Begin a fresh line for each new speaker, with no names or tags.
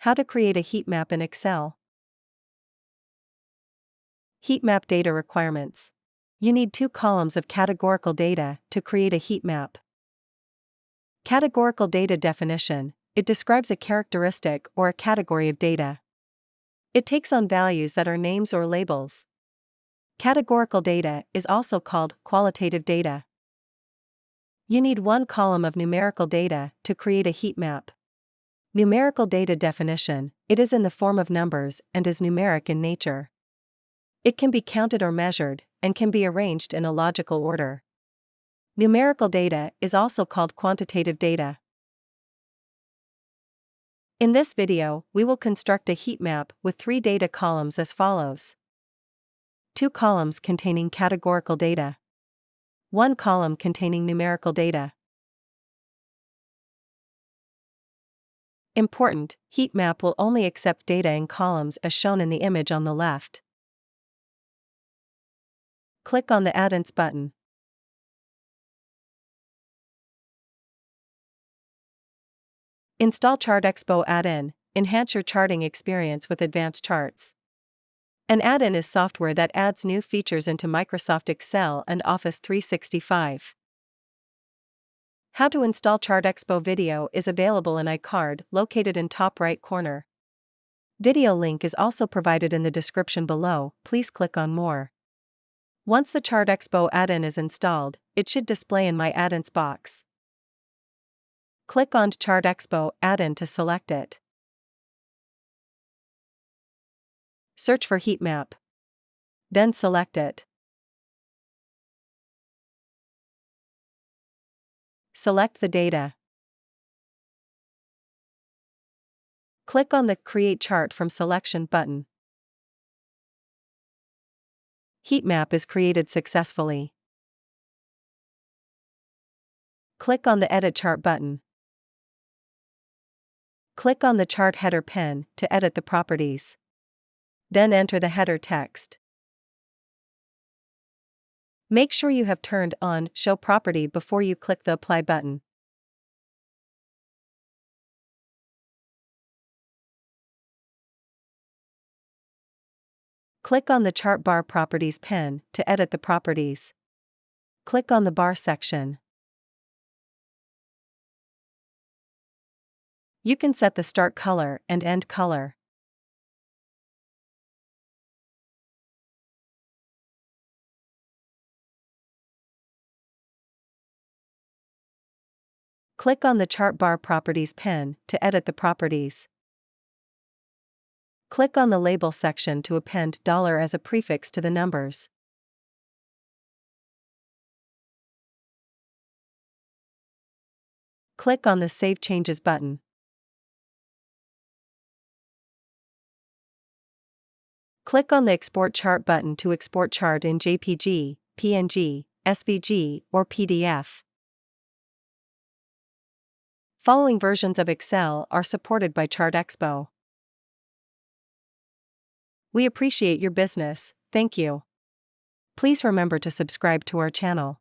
How to create a heat map in Excel. Heat map data requirements. You need 2 columns of categorical data to create a heat map. Categorical data definition. It describes a characteristic or a category of data. It takes on values that are names or labels. Categorical data is also called qualitative data. You need 1 column of numerical data to create a heat map. Numerical data definition. It is in the form of numbers and is numeric in nature. It can be counted or measured, and can be arranged in a logical order. Numerical data is also called quantitative data. In this video, we will construct a heat map with 3 data columns as follows. 2 columns containing categorical data. 1 column containing numerical data. Important: heat map will only accept data in columns as shown in the image on the left. Click on the Add-ins button. Install ChartExpo add-in. Enhance your charting experience with advanced charts. An add-in is software that adds new features into Microsoft Excel and Office 365. How to install ChartExpo video is available in iCard, located in top right corner. Video link is also provided in the description below. Please click on More. Once the ChartExpo add-in is installed, it should display in My Add-ins box. Click on ChartExpo add-in to select it. Search for Heatmap. Then select it. Select the data. Click on the Create Chart from Selection button. Heatmap is created successfully. Click on the Edit Chart button. Click on the chart header pen to edit the properties. Then enter the header text. Make sure you have turned on Show Property before you click the Apply button. Click on the Chart Bar Properties pen to edit the properties. Click on the Bar section. You can set the start color and end color. Click on the Chart Bar Properties pen to edit the properties. Click on the Label section to append $ as a prefix to the numbers. Click on the Save Changes button. Click on the Export Chart button to export chart in JPG, PNG, SVG, or PDF. Following versions of Excel are supported by ChartExpo. We appreciate your business, thank you. Please remember to subscribe to our channel.